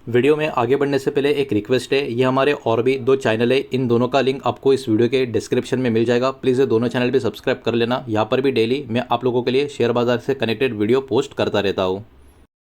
Video में आगे बढ़ने से पहले एक रिक्वेस्ट है, ये हमारे और भी दो चैनल है, इन दोनों का लिंक आपको इस वीडियो के डिस्क्रिप्शन में मिल जाएगा। प्लीज़ ये दोनों चैनल भी सब्सक्राइब कर लेना। यहाँ पर भी डेली मैं आप लोगों के लिए शेयर बाजार से कनेक्टेड वीडियो पोस्ट करता रहता हूँ।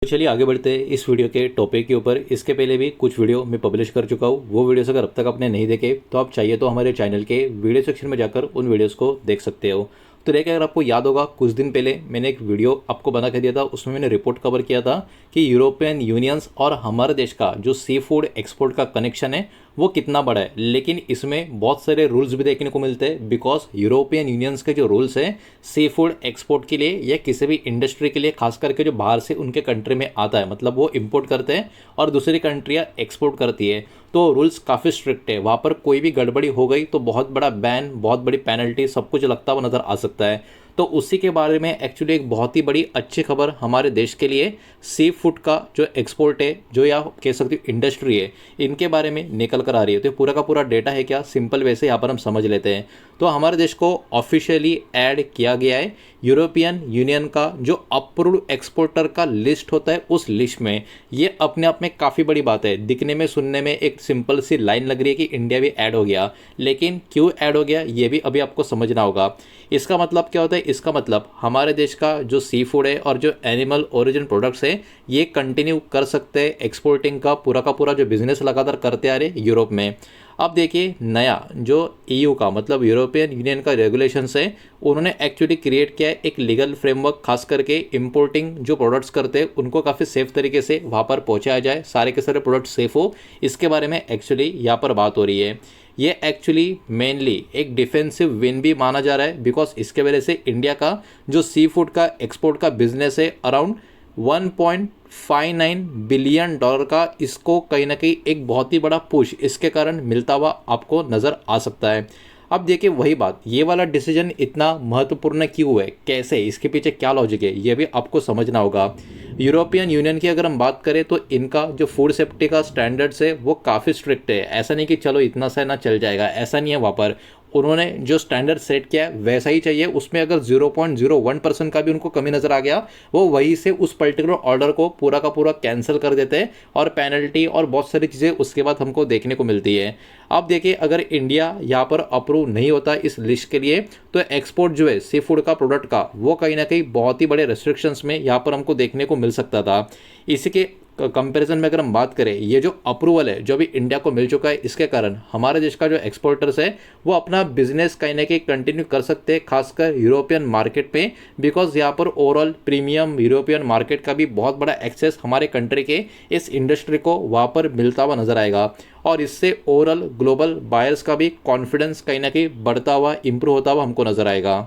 तो चलिए आगे बढ़ते हैं इस वीडियो के टॉपिक के ऊपर। इसके पहले भी कुछ वीडियो मैं पब्लिश कर चुका हूँ, वो वीडियोस अगर अब तक आपने नहीं देखे तो आप चाहिए तो हमारे चैनल के वीडियो सेक्शन में जाकर उन वीडियोस को देख सकते हो। तो देखिए, अगर आपको याद होगा कुछ दिन पहले मैंने एक वीडियो आपको बना के दिया था, उसमें मैंने रिपोर्ट कवर किया था कि यूरोपियन यूनियंस और हमारे देश का जो सी फूड एक्सपोर्ट का कनेक्शन है वो कितना बड़ा है। लेकिन इसमें बहुत सारे रूल्स भी देखने को मिलते हैं, बिकॉज यूरोपियन यूनियंस के जो रूल्स हैं सी फूड एक्सपोर्ट के लिए या किसी भी इंडस्ट्री के लिए, खास करके जो बाहर से उनके कंट्री में आता है, मतलब वो इंपोर्ट करते हैं और दूसरी कंट्रियाँ एक्सपोर्ट करती है, तो रूल्स काफ़ी स्ट्रिक्ट है। वहाँ पर कोई भी गड़बड़ी हो गई तो बहुत बड़ा बैन, बहुत बड़ी पेनल्टी, सब कुछ लगता हुआ नज़र आ सकता है। तो उसी के बारे में एक्चुअली एक बहुत ही बड़ी अच्छी खबर हमारे देश के लिए सी फूड का जो एक्सपोर्ट है, जो या कह सकते हो इंडस्ट्री है, इनके बारे में निकल कर आ रही है। तो पूरा का पूरा डेटा है क्या, सिंपल वैसे यहाँ पर हम समझ लेते हैं। तो हमारे देश को ऑफिशियली ऐड किया गया है यूरोपियन यूनियन का जो अप्रूव्ड एक्सपोर्टर का लिस्ट होता है, उस लिस्ट में। ये अपने आप में काफ़ी बड़ी बात है। दिखने में सुनने में एक सिंपल सी लाइन लग रही है कि इंडिया भी ऐड हो गया, लेकिन क्यों ऐड हो गया ये भी अभी आपको समझना होगा। इसका मतलब क्या होता है? इसका मतलब हमारे देश का जो सी फूड है और जो एनिमल ओरिजिन प्रोडक्ट्स है, ये कंटिन्यू कर सकते हैं एक्सपोर्टिंग का पूरा जो बिजनेस लगातार करते आ रहे यूरोप में। अब देखिए, नया जो ईयू का मतलब यूरोपियन यूनियन का रेगुलेशंस है, उन्होंने एक्चुअली क्रिएट किया है एक लीगल फ्रेमवर्क, खास करके इंपोर्टिंग जो प्रोडक्ट्स करते हैं उनको काफ़ी सेफ तरीके से वहाँ पर पहुँचाया जाए, सारे के सारे प्रोडक्ट सेफ हो, इसके बारे में एक्चुअली यहाँ पर बात हो रही है। ये एक्चुअली मेनली एक डिफेंसिव विन भी माना जा रहा है, बिकॉज इसके वजह से इंडिया का जो सी फूड का एक्सपोर्ट का बिजनेस है अराउंड 1.59 बिलियन डॉलर का, इसको कहीं ना कहीं एक बहुत ही बड़ा पुश इसके कारण मिलता हुआ आपको नज़र आ सकता है। अब देखिए वही बात, ये वाला डिसीजन इतना महत्वपूर्ण क्यों है, कैसे, इसके पीछे क्या लॉजिक है, ये भी आपको समझना होगा। यूरोपियन यूनियन की अगर हम बात करें तो इनका जो फूड सेफ्टी का स्टैंडर्ड्स है वो काफ़ी स्ट्रिक्ट है। ऐसा नहीं कि चलो इतना सा ना चल जाएगा, ऐसा नहीं है। वहाँ पर उन्होंने जो स्टैंडर्ड सेट किया है वैसा ही चाहिए। उसमें अगर 0.01% का भी उनको कमी नज़र आ गया, वो वहीं से उस पर्टिकुलर ऑर्डर को पूरा का पूरा कैंसिल कर देते हैं, और पेनल्टी और बहुत सारी चीज़ें उसके बाद हमको देखने को मिलती है। अब देखिए, अगर इंडिया यहाँ पर अप्रूव नहीं होता इस लिस्ट के लिए, तो एक्सपोर्ट जो है सी फूड का प्रोडक्ट का, वो कहीं ना कहीं बहुत ही बड़े रेस्ट्रिक्शंस में यहाँ पर हमको देखने को मिल सकता था। इसी के कंपैरिजन में अगर हम बात करें, ये जो अप्रूवल है जो अभी इंडिया को मिल चुका है, इसके कारण हमारे देश का जो एक्सपोर्टर्स है वो अपना बिजनेस कहीं ना कहीं कंटिन्यू कर सकते हैं, खासकर यूरोपियन मार्केट में, बिकॉज यहाँ पर ओवरऑल प्रीमियम यूरोपियन मार्केट का भी बहुत बड़ा एक्सेस हमारे कंट्री के इस इंडस्ट्री को वहाँ पर मिलता हुआ नजर आएगा। और इससे ओवरऑल ग्लोबल बायर्स का भी कॉन्फिडेंस कहीं ना कहीं बढ़ता हुआ, इंप्रूव होता हुआ हमको नजर आएगा।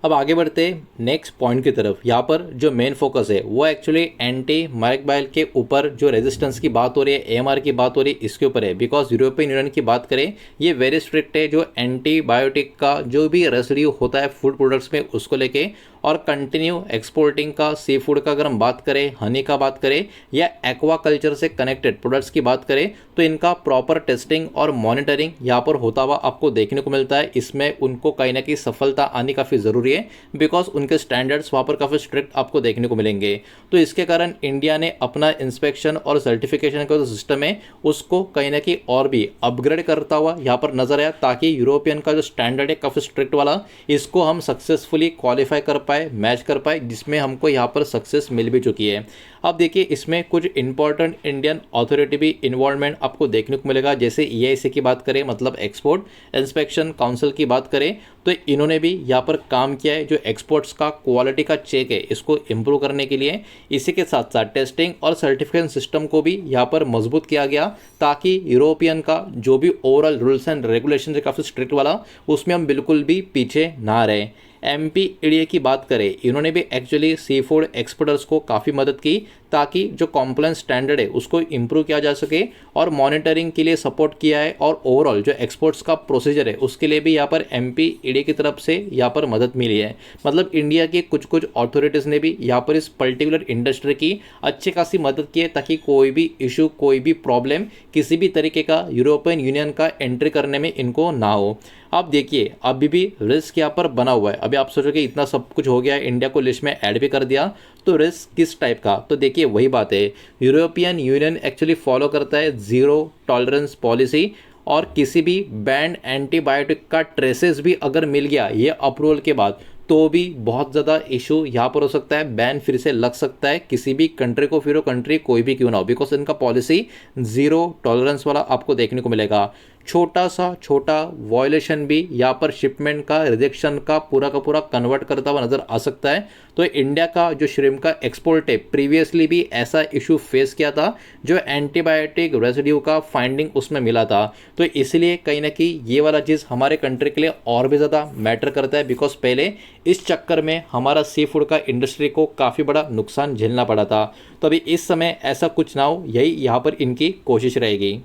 अब आगे बढ़ते नेक्स्ट पॉइंट की तरफ। यहाँ पर जो मेन फोकस है वो एक्चुअली एंटी माइक्रोबायल के ऊपर जो रेजिस्टेंस की बात हो रही है, एएमआर की बात हो रही है, इसके ऊपर है। बिकॉज यूरोपियन यूनियन की बात करें, ये वेरी स्ट्रिक्ट है, जो एंटीबायोटिक का जो भी रेसिड्यू होता है फूड प्रोडक्ट्स में उसको लेके, और कंटिन्यू एक्सपोर्टिंग का सी फूड का अगर हम बात करें, हनी का बात करें, या एक्वा कल्चर से कनेक्टेड प्रोडक्ट्स की बात करें, तो इनका प्रॉपर टेस्टिंग और मॉनिटरिंग यहाँ पर होता हुआ आपको देखने को मिलता है। इसमें उनको कहीं ना कहीं सफलता आनी काफ़ी ज़रूरी है, बिकॉज उनके स्टैंडर्ड्स वहाँ पर काफ़ी स्ट्रिक्ट आपको देखने को मिलेंगे। तो इसके कारण इंडिया ने अपना इंस्पेक्शन और सर्टिफिकेशन का जो सिस्टम है उसको कहीं ना कहीं और भी अपग्रेड करता हुआ यहाँ पर नजर आया, ताकि यूरोपियन का जो स्टैंडर्ड है काफ़ी स्ट्रिक्ट वाला, इसको हम सक्सेसफुली क्वालिफाई कर पाए, मैच कर पाए, जिसमें हमको यहाँ पर सक्सेस मिल भी चुकी है। अब देखिए, इसमें कुछ इंपॉर्टेंट इंडियन अथॉरिटी भी इन्वॉल्वमेंट आपको देखने को मिलेगा। जैसे ईआईसी की बात करें, मतलब एक्सपोर्ट इंस्पेक्शन काउंसिल की बात करें, तो इन्होंने भी यहाँ पर काम किया है जो एक्सपोर्ट्स का क्वालिटी का चेक है इसको इम्प्रूव करने के लिए। इसी के साथ साथ टेस्टिंग और सर्टिफिकेशन सिस्टम को भी यहाँ पर मजबूत किया गया, ताकि यूरोपियन का जो भी ओवरऑल रूल्स एंड रेगुलेशन है काफ़ी स्ट्रिक्ट वाला, उसमें हम बिल्कुल भी पीछे ना रहे। एमपीईडीए की बात करें, इन्होंने भी एक्चुअली सी फूड एक्सपोर्टर्स को काफ़ी मदद की, ताकि जो कॉम्प्लायंस स्टैंडर्ड है उसको इम्प्रूव किया जा सके, और मॉनिटरिंग के लिए सपोर्ट किया है, और ओवरऑल जो एक्सपोर्ट्स का प्रोसीजर है उसके लिए भी यहाँ पर एमपीईडीए की तरफ से यहाँ पर मदद मिली है। मतलब इंडिया के कुछ कुछ अथॉरिटीज़ ने भी यहाँ पर इस पर्टिकुलर इंडस्ट्री की अच्छी खासी मदद की है, ताकि कोई भी इशू, कोई भी प्रॉब्लम किसी भी तरीके का यूरोपियन यूनियन का एंट्री करने में इनको ना हो। अब देखिए, अभी भी रिस्क यहाँ पर बना हुआ है। अभी आप सोचोगे इतना सब कुछ हो गया, इंडिया को लिस्ट में ऐड भी कर दिया, तो रिस्क किस टाइप का, तो देखिए वही बात है, यूरोपियन यूनियन एक्चुअली फॉलो करता है ज़ीरो टॉलरेंस पॉलिसी, और किसी भी बैंड एंटीबायोटिक का ट्रेसेस भी अगर मिल गया ये अप्रूवल के बाद तो भी बहुत ज़्यादा इशू यहाँ पर हो सकता है, बैन फिर से लग सकता है किसी भी कंट्री को, फिर वो कंट्री कोई भी क्यों ना हो, बिकॉज इनका पॉलिसी ज़ीरो टॉलरेंस वाला आपको देखने को मिलेगा। छोटा वॉयलेशन भी यहाँ पर शिपमेंट का रिजेक्शन का पूरा कन्वर्ट करता हुआ नज़र आ सकता है। तो इंडिया का जो श्रिम्प का एक्सपोर्ट है प्रीवियसली भी ऐसा इशू फेस किया था, जो एंटीबायोटिक रेसिड्यू का फाइंडिंग उसमें मिला था। तो इसलिए कहीं ना कहीं ये वाला चीज़ हमारे कंट्री के लिए और भी ज़्यादा मैटर करता है, बिकॉज पहले इस चक्कर में हमारा सी फूड का इंडस्ट्री को काफ़ी बड़ा नुकसान झेलना पड़ा था। तो अभी इस समय ऐसा कुछ ना हो, यही यहाँ पर इनकी कोशिश रहेगी।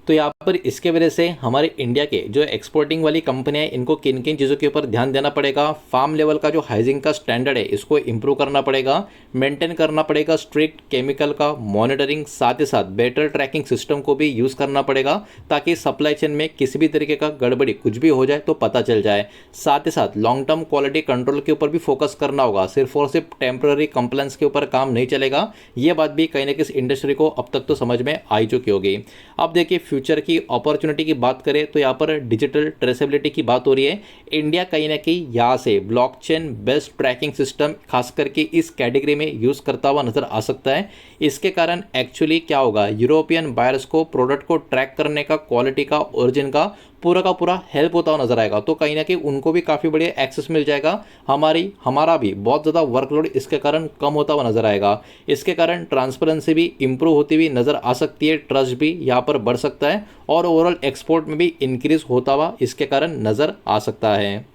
तो यहाँ पर इसके वजह से हमारे इंडिया के जो एक्सपोर्टिंग वाली कंपनियां हैं इनको किन किन चीज़ों के ऊपर ध्यान देना पड़ेगा, फार्म लेवल का जो हाइजीन का स्टैंडर्ड है इसको इंप्रूव करना पड़ेगा, मेंटेन करना पड़ेगा स्ट्रिक्ट केमिकल का मॉनिटरिंग, साथ ही साथ बेटर ट्रैकिंग सिस्टम को भी यूज़ करना पड़ेगा ताकि सप्लाई चेन में किसी भी तरीके का गड़बड़ी कुछ भी हो जाए तो पता चल जाए। साथ ही साथ लॉन्ग टर्म क्वालिटी कंट्रोल के ऊपर भी फोकस करना होगा, सिर्फ और सिर्फ टेम्पररी कंप्लेंट्स के ऊपर काम नहीं चलेगा। ये बात भी कहीं ना कहीं इंडस्ट्री को अब तक तो समझ में आ चुकी होगी। अब देखिए फ्यूचर की अपॉर्चुनिटी की बात करें तो यहाँ पर डिजिटल ट्रेसेबिलिटी की बात हो रही है। इंडिया कहीं ना कहीं यहाँ से ब्लॉकचेन बेस्ड ट्रैकिंग सिस्टम खास करके इस कैटेगरी में यूज़ करता हुआ नजर आ सकता है। इसके कारण एक्चुअली क्या होगा, यूरोपियन बायर्स को प्रोडक्ट को ट्रैक करने का, क्वालिटी का, ओरिजिन का पूरा हेल्प होता हुआ नजर आएगा। तो कहीं ना कहीं उनको भी काफ़ी बढ़िया एक्सेस मिल जाएगा, हमारा भी बहुत ज़्यादा वर्कलोड इसके कारण कम होता हुआ नजर आएगा। इसके कारण ट्रांसपेरेंसी भी इंप्रूव होती हुई नजर आ सकती है, ट्रस्ट भी यहाँ पर बढ़ सकता है और ओवरऑल एक्सपोर्ट में भी इंक्रीज होता हुआ इसके कारण नजर आ सकता है।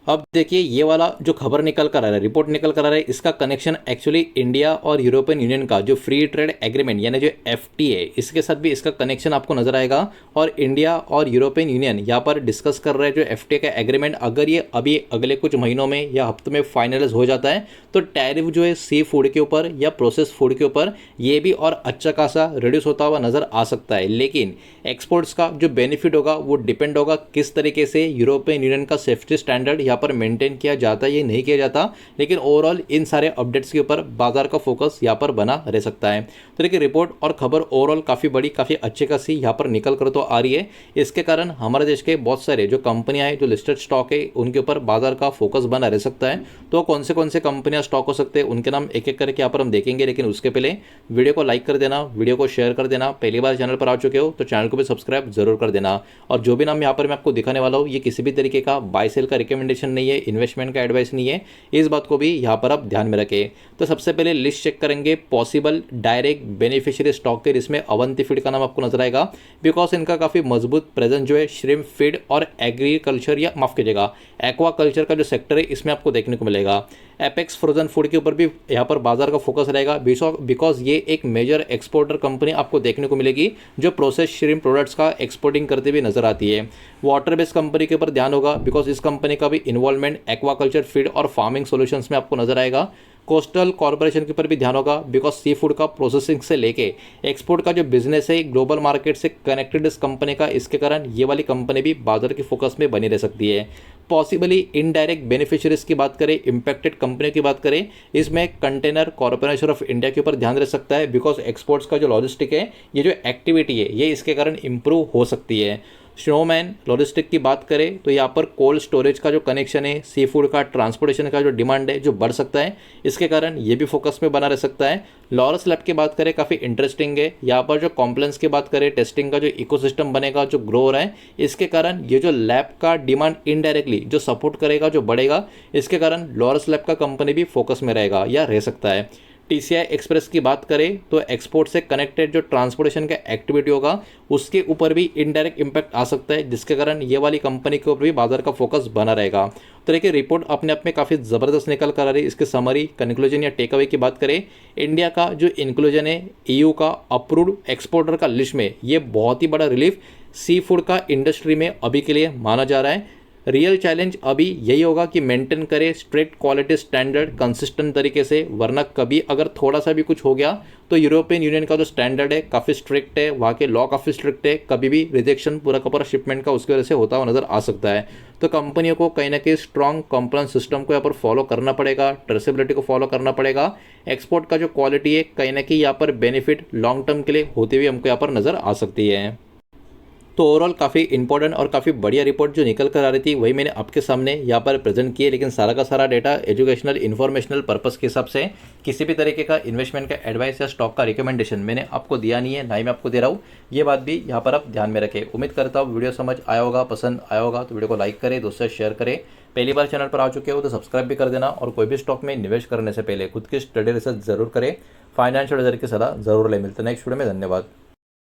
अब देखिए ये वाला जो खबर निकल कर आ रहा है, रिपोर्ट निकल कर आ रहा है, इसका कनेक्शन एक्चुअली इंडिया और यूरोपियन यूनियन का जो फ्री ट्रेड एग्रीमेंट यानी जो FTA इसके साथ भी इसका कनेक्शन आपको नजर आएगा। और इंडिया और यूरोपियन यूनियन यहाँ पर डिस्कस कर रहे हैं जो FTA का एग्रीमेंट, अगर ये अभी अगले कुछ महीनों में या हफ्तों में फाइनलाइज हो जाता है तो टैरिफ जो है सी फूड के ऊपर या प्रोसेस फूड के ऊपर ये भी और अच्छा खासा रिड्यूस होता हुआ नजर आ सकता है। लेकिन एक्सपोर्ट्स का जो बेनिफिट होगा वो डिपेंड होगा किस तरीके से यूरोपियन यूनियन का सेफ्टी स्टैंडर्ड यहाँ पर मेंटेन किया जाता है या नहीं किया जाता। लेकिन ओवरऑल इन सारे अपडेट्स के ऊपर बाजार का फोकस यहाँ पर बना रह सकता है। तो देखिए रिपोर्ट और खबर ओवरऑल काफ़ी बड़ी, काफ़ी अच्छी खासी यहाँ पर निकल कर तो आ रही है। इसके कारण हमारे देश के बहुत सारे जो कंपनियां हैं, जो लिस्टेड स्टॉक है, उनके ऊपर बाजार का फोकस बना रह सकता है। तो कौन से कंपनियां स्टॉक हो सकते हैं उनके नाम एक एक करके यहाँ पर हम देखेंगे। लेकिन उसके पहले वीडियो को लाइक कर देना, वीडियो को शेयर कर देना, पहली बार चैनल पर आ चुके हो तो चैनल को भी सब्सक्राइब जरूर कर देना। और जो भी नाम यहाँ पर मैं आपको दिखाने वाला हूँ ये किसी भी तरीके का बाय सेल का रिकमेंडेशन नहीं है, इन्वेस्टमेंट का एडवाइस नहीं है, इस बात को भी यहाँ पर आप ध्यान में रखें। तो सबसे पहले लिस्ट चेक करेंगे पॉसिबल डायरेक्ट बेनिफिशियरी स्टॉक के, इसमें अवंती फीड का नाम आपको नजर आएगा, बिकॉज इनका काफ़ी मजबूत प्रेजेंस जो है श्रिम्प फीड और एग्रीकल्चर या माफ कीजिएगा एक्वा कल्चर का जो सेक्टर है इसमें आपको देखने को मिलेगा। एपेक्स फ्रोजन फूड के ऊपर भी यहाँ पर बाजार का फोकस रहेगा, बिकॉज ये एक मेजर एक्सपोर्टर कंपनी आपको देखने को मिलेगी जो प्रोसेस श्रिम्प प्रोडक्ट्स का एक्सपोर्टिंग करते हुए नजर आती है। वाटर बेस्ड कंपनी के ऊपर ध्यान होगा, बिकॉज इस कंपनी का भी इन्वॉल्वमेंट एक्वाकल्चर फीड और फार्मिंग सॉल्यूशंस में आपको नजर आएगा। कोस्टल कॉर्पोरेशन के ऊपर भी ध्यान होगा, बिकॉज सी फूड का प्रोसेसिंग से लेके एक्सपोर्ट का जो बिजनेस है ग्लोबल मार्केट से कनेक्टेड इस कंपनी का, इसके कारण ये वाली कंपनी भी बाजार के फोकस में बनी रह सकती है। पॉसिबली इनडायरेक्ट बेनिफिशियरीज की बात करें, इंपैक्टेड कंपनियों की बात करें, इसमें कंटेनर कॉर्पोरेशन ऑफ इंडिया के ऊपर ध्यान रह सकता है, बिकॉज एक्सपोर्ट्स का जो लॉजिस्टिक है, ये जो एक्टिविटी है ये इसके कारण इंप्रूव हो सकती है। स्नोमैन लॉजिस्टिक की बात करें तो यहाँ पर कोल्ड स्टोरेज का जो कनेक्शन है, सी फूड का ट्रांसपोर्टेशन का जो डिमांड है जो बढ़ सकता है, इसके कारण ये भी फोकस में बना रह सकता है। लॉरस लैब की बात करें काफ़ी इंटरेस्टिंग है, यहाँ पर जो कॉम्प्लेंस की बात करें, टेस्टिंग का जो इकोसिस्टम बनेगा जो ग्रो हो रहा है, इसके कारण ये जो लैब का डिमांड इनडायरेक्टली जो सपोर्ट करेगा, जो बढ़ेगा, इसके कारण लॉरस लैब का कंपनी भी फोकस में रहेगा या रह सकता है। TCI एक्सप्रेस की बात करें तो एक्सपोर्ट से कनेक्टेड जो ट्रांसपोर्टेशन का एक्टिविटी होगा उसके ऊपर भी इनडायरेक्ट इंपैक्ट आ सकता है, जिसके कारण ये वाली कंपनी के ऊपर भी बाजार का फोकस बना रहेगा। तो देखिए रिपोर्ट अपने आप में काफ़ी ज़बरदस्त निकल कर आ रही है। इसके समरी, कंक्लूजन या टेक अवे की बात करें, इंडिया का जो इंक्लूजन है EU का अप्रूव्ड एक्सपोर्टर का लिस्ट में, ये बहुत ही बड़ा रिलीफ सी फूड का इंडस्ट्री में अभी के लिए माना जा रहा है। रियल चैलेंज अभी यही होगा कि मेंटेन करें स्ट्रिक्ट क्वालिटी स्टैंडर्ड कंसिस्टेंट तरीके से, वरना कभी अगर थोड़ा सा भी कुछ हो गया तो यूरोपियन यूनियन का जो स्टैंडर्ड है काफ़ी स्ट्रिक्ट है, वहाँ के लॉ काफ़ी स्ट्रिक्ट है, कभी भी रिजेक्शन पूरा का पूरा शिपमेंट का उसकी वजह से होता हुआ नज़र आ सकता है। तो कंपनियों को कहीं ना कहीं स्ट्रॉन्ग कंप्लायंस सिस्टम को यहाँ पर फॉलो करना पड़ेगा, ट्रेसेबिलिटी को फॉलो करना पड़ेगा। एक्सपोर्ट का जो क्वालिटी है कहीं ना कहीं यहाँ पर बेनिफिट लॉन्ग टर्म के लिए होती हुई हमको यहाँ पर नज़र आ सकती है। तो ओवरऑल काफ़ी इंपॉर्टेंट और काफ़ी बढ़िया रिपोर्ट जो निकल कर आ रही थी वही मैंने आपके सामने यहाँ पर प्रेजेंट की है, लेकिन सारा का सारा डेटा एजुकेशनल इन्फॉर्मेशनल पर्पस के हिसाब से किसी भी तरीके का इन्वेस्टमेंट का एडवाइस या स्टॉक का रिकमेंडेशन मैंने आपको दिया नहीं है, ना ही मैं आपको दे रहा हूँ। ये बात भी यहाँ पर आप ध्यान में रखें। उम्मीद करता हूँ वीडियो समझ आया होगा, पसंद आया होगा तो वीडियो को लाइक करें, दोस्तों से शेयर करें। पहली बार चैनल पर आ चुके हो तो सब्सक्राइब भी कर देना, और कोई भी स्टॉक में निवेश करने से पहले खुद की स्टडी रिसर्च जरूर करें, फाइनेंशियल एडवाइजर की सलाह जरूर ले। मिलते हैं नेक्स्ट वीडियो में, धन्यवाद।